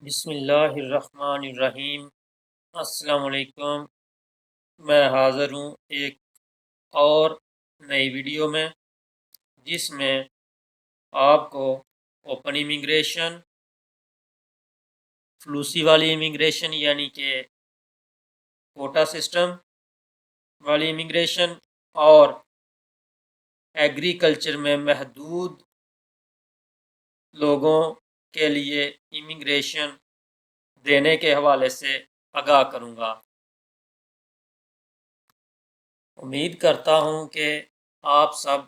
بسم اللہ الرحمن الرحیم۔ السلام علیکم۔ میں حاضر ہوں ایک اور نئی ویڈیو میں، جس میں آپ کو اوپن امیگریشن، فلوسی والی امیگریشن یعنی کہ کوٹا سسٹم والی امیگریشن اور ایگریکلچر میں محدود لوگوں کے لیے امیگریشن دینے کے حوالے سے آگاہ کروں گا۔ امید کرتا ہوں کہ آپ سب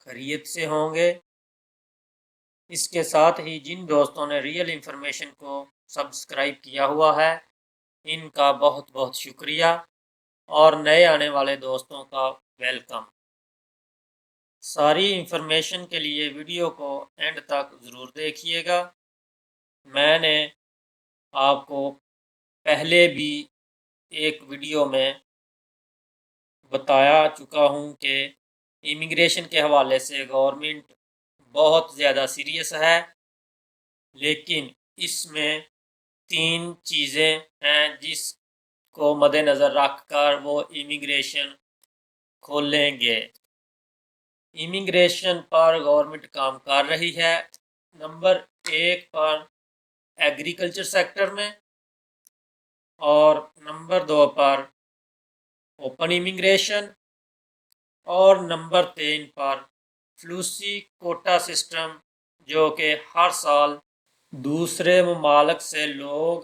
خیریت سے ہوں گے۔ اس کے ساتھ ہی جن دوستوں نے ریئل انفارمیشن کو سبسکرائب کیا ہوا ہے، ان کا بہت بہت شکریہ، اور نئے آنے والے دوستوں کا ویلکم۔ ساری انفارمیشن کے لیے ویڈیو کو اینڈ تک ضرور دیکھیے گا۔ میں نے آپ کو پہلے بھی ایک ویڈیو میں بتایا چکا ہوں کہ امیگریشن کے حوالے سے گورنمنٹ بہت زیادہ سیریس ہے، لیکن اس میں 3 چیزیں ہیں جس کو مد نظر رکھ کر وہ امیگریشن کھولیں گے۔ امیگریشن پر گورنمنٹ کام کر رہی ہے، نمبر 1 پر ایگریکلچر سیکٹر میں، اور نمبر 2 پر اوپن امیگریشن، اور نمبر 3 پر فلوسی کوٹا سسٹم، جو کہ ہر سال دوسرے ممالک سے لوگ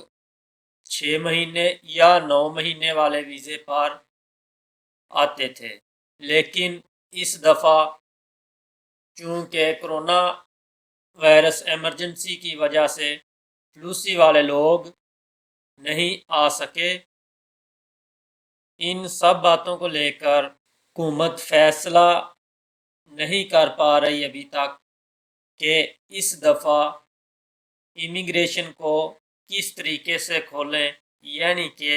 6 مہینے یا 9 مہینے والے ویزے پر آتے تھے، لیکن اس دفعہ چونکہ کرونا وائرس ایمرجنسی کی وجہ سے فلوسی والے لوگ نہیں آ سکے۔ ان سب باتوں کو لے کر حکومت فیصلہ نہیں کر پا رہی ابھی تک کہ اس دفعہ امیگریشن کو کس طریقے سے کھولیں، یعنی کہ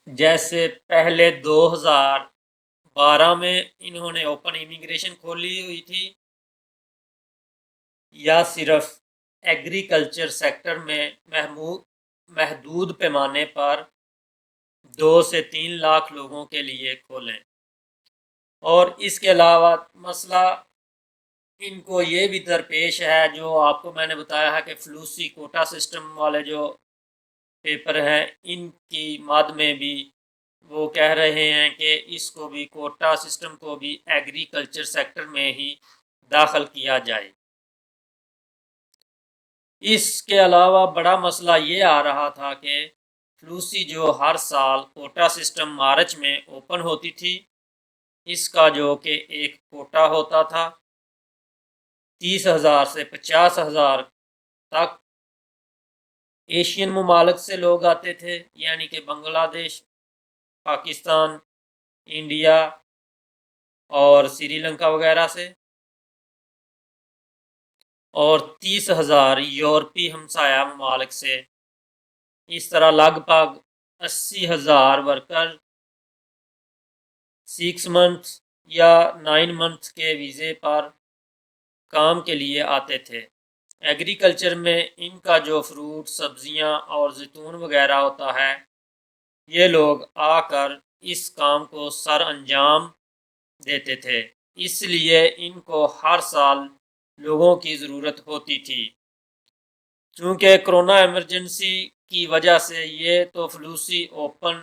جیسے پہلے 2012 میں انہوں نے اوپن امیگریشن کھولی ہوئی تھی، یا صرف ایگریکلچر سیکٹر میں محدود پیمانے پر 2 سے 3 لاکھ لوگوں کے لیے کھولیں۔ اور اس کے علاوہ مسئلہ ان کو یہ بھی درپیش ہے، جو آپ کو میں نے بتایا ہے کہ فلوسی کوٹا سسٹم والے جو پیپر ہیں، ان کی مد میں بھی وہ کہہ رہے ہیں کہ اس کو بھی کوٹا سسٹم کو بھی ایگریکلچر سیکٹر میں ہی داخل کیا جائے۔ اس کے علاوہ بڑا مسئلہ یہ آ رہا تھا کہ فلوسی جو ہر سال کوٹا سسٹم مارچ میں اوپن ہوتی تھی، اس کا جو کہ ایک کوٹا ہوتا تھا 30,000 سے 50,000 تک ایشین ممالک سے لوگ آتے تھے، یعنی کہ بنگلہ دیش، پاکستان، انڈیا اور سری لنکا وغیرہ سے، اور 30,000 یورپی ہمسایہ ممالک سے۔ اس طرح لگ بھگ 80,000 ورکر 6 منتھ یا 9 منتھ کے ویزے پر کام کے لیے آتے تھے۔ ایگریکلچر میں ان کا جو فروٹ، سبزیاں اور زیتون وغیرہ ہوتا ہے، یہ لوگ آ کر اس کام کو سر انجام دیتے تھے، اس لیے ان کو ہر سال لوگوں کی ضرورت ہوتی تھی۔ چونکہ کرونا ایمرجنسی کی وجہ سے یہ تو فلوسی اوپن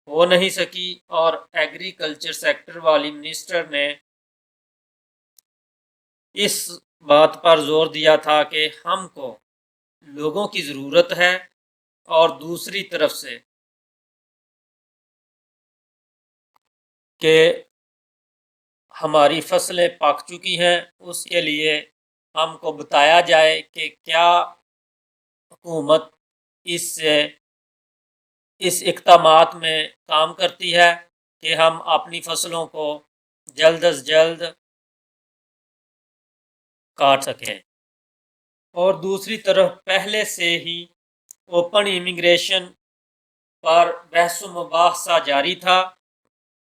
ہو نہیں سکی، اور ایگریکلچر سیکٹر والی منسٹر نے اس بات پر زور دیا تھا کہ ہم کو لوگوں کی ضرورت ہے، اور دوسری طرف سے کہ ہماری فصلیں پک چکی ہیں، اس کے لیے ہم کو بتایا جائے کہ کیا حکومت اس اقدامات میں کام کرتی ہے کہ ہم اپنی فصلوں کو جلد از جلد کاٹ سکیں۔ اور دوسری طرف پہلے سے ہی اوپن امیگریشن پر بحث و مباحثہ جاری تھا۔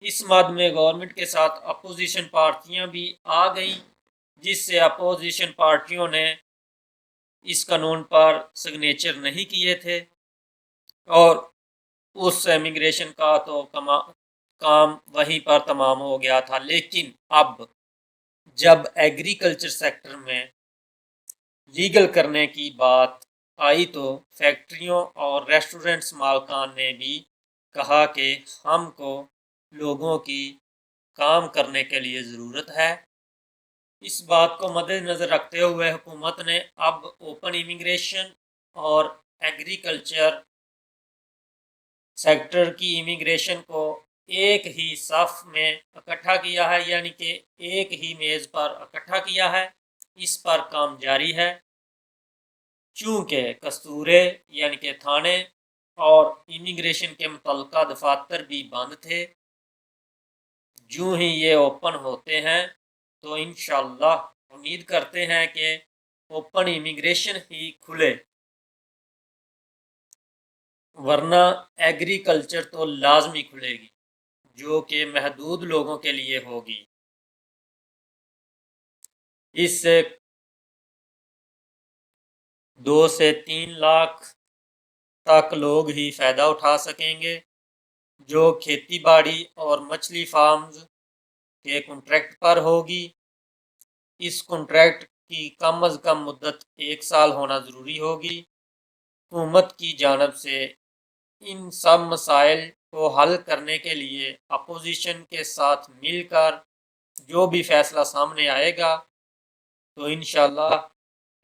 اس مد میں گورنمنٹ کے ساتھ اپوزیشن پارٹیاں بھی آ گئیں، جس سے اپوزیشن پارٹیوں نے इस कानून पर सिग्नेचर नहीं किए थे और उस इमिग्रेशन का तो काम वहीं पर तमाम हो गया था। लेकिन अब जब एग्रीकल्चर सेक्टर में लीगल करने की बात आई तो फैक्ट्रियों और रेस्टोरेंट्स मालकान ने भी कहा कि हमको लोगों की काम करने के लिए ज़रूरत है। इस बात को मद्देनज़र रखते हुए हुकूमत ने अब ओपन इमिग्रेशन और एग्रीकल्चर सेक्टर की इमिग्रेशन को एक ही सफ में इकट्ठा किया है, यानी कि एक ही मेज़ पर इकट्ठा किया है। इस पर काम जारी है। चूँकि कस्तूरे यानी कि थाने और इमिग्रेशन के मुतल्लिका दफातर भी बंद थे, यूँ ही ये ओपन होते हैं तो इंशाअल्लाह उम्मीद करते हैं कि ओपन इमिग्रेशन ही खुले, वरना एग्रीकल्चर तो लाजमी खुलेगी जो कि महदूद लोगों के लिए होगी। इससे 2 से 3 लाख तक लोग ही फ़ायदा उठा सकेंगे जो खेती बाड़ी और मछली फार्म्स के कॉन्ट्रैक्ट पर होगी। इस कॉन्ट्रैक्ट की कम अज़ कम मुद्दत 1 साल होना ज़रूरी होगी। हुकूमत की जानिब से इन सब मसाइल को हल करने के लिए अपोजिशन के साथ मिलकर जो भी फ़ैसला सामने आएगा तो इंशाअल्लाह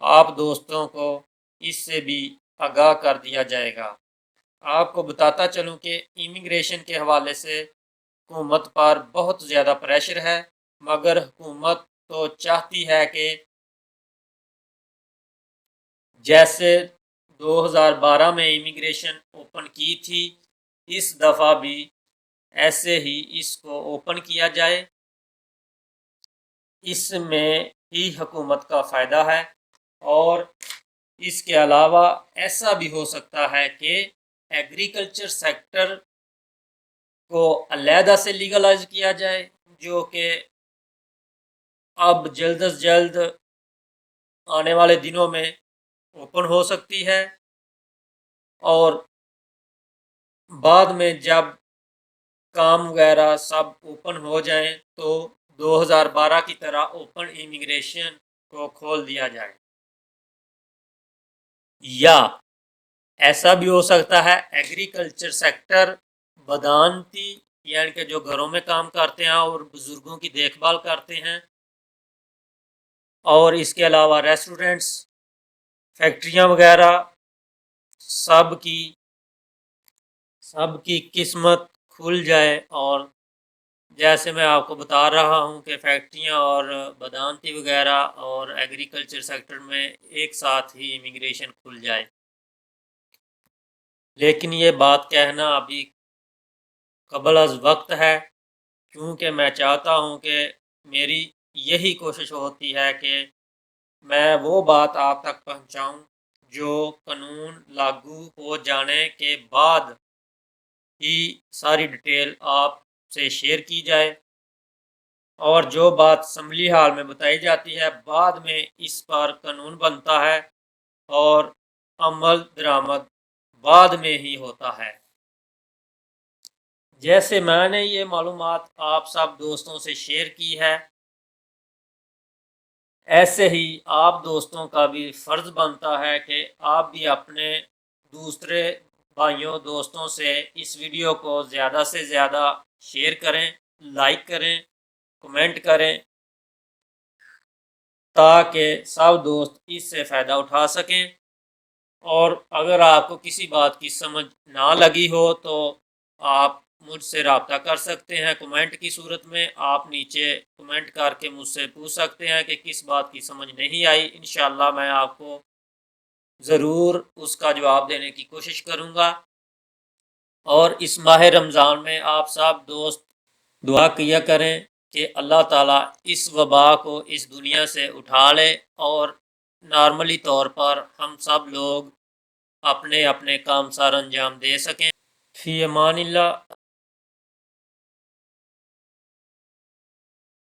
आप दोस्तों को इससे भी आगाह कर दिया जाएगा। आपको बताता चलूँ कि इमिग्रेशन के हवाले से हुकूमत पर बहुत ज़्यादा प्रेशर है, मगर हुकूमत तो चाहती है कि जैसे 2012 में इमिग्रेशन ओपन की थी, इस दफ़ा भी ऐसे ही इसको ओपन किया जाए। इसमें ही हुकूमत का फ़ायदा है और इसके अलावा ऐसा भी हो सकता है कि एग्रीकल्चर सेक्टर को अलहदा से लीगलाइज किया जाए, जो कि अब जल्द अज जल्द आने वाले दिनों में ओपन हो सकती है। और बाद में जब काम वगैरह सब ओपन हो जाएं तो 2012 की तरह ओपन इमिग्रेशन को खोल दिया जाए। या ऐसा भी हो सकता है एग्रीकल्चर सेक्टर बदानती यानी कि जो घरों में काम करते हैं और बुज़ुर्गों की देखभाल करते हैं, और इसके अलावा रेस्टोरेंट्स, फैक्ट्रियां वगैरह सब की किस्मत खुल जाए। और जैसे मैं आपको बता रहा हूँ कि फैक्ट्रियाँ और बदानती वगैरह और एग्रीकल्चर सेक्टर में एक साथ ही इमिग्रेशन खुल जाए। लेकिन ये बात कहना अभी कबल अज़ वक्त है, क्योंकि मैं चाहता हूँ कि मेरी यही कोशिश होती है कि मैं वो बात आप तक पहुँचाऊँ जो कानून लागू हो जाने के बाद ही सारी डिटेल आपसे शेयर की जाए, और जो बात असम्बली हाल में बताई जाती है बाद में इस पर कानून बनता है और अमल दरामद बाद में ही होता है। जैसे मैंने ये मालूमात आप सब दोस्तों से शेयर की है, ऐसे ही आप दोस्तों का भी फ़र्ज़ बनता है कि आप भी अपने दूसरे भाइयों दोस्तों से इस वीडियो को ज़्यादा से ज़्यादा शेयर करें, लाइक करें, कमेंट करें, ताकि सब दोस्त इससे फ़ायदा उठा सकें। और अगर आपको किसी बात की समझ ना लगी हो तो आप मुझसे रब्ता कर सकते हैं कमेंट की सूरत में। आप नीचे कमेंट करके मुझसे पूछ सकते हैं कि किस बात की समझ नहीं आई। इंशाअल्लाह मैं आपको ज़रूर उसका जवाब देने की कोशिश करूँगा। और इस माह रमज़ान में आप सब दोस्त दुआ किया करें कि अल्लाह ताला इस वबा को इस दुनिया से उठा ले और नॉर्मली तौर पर हम सब लोग अपने अपने काम सार अंजाम दे सकें। फ़ी अमानिल्लाह।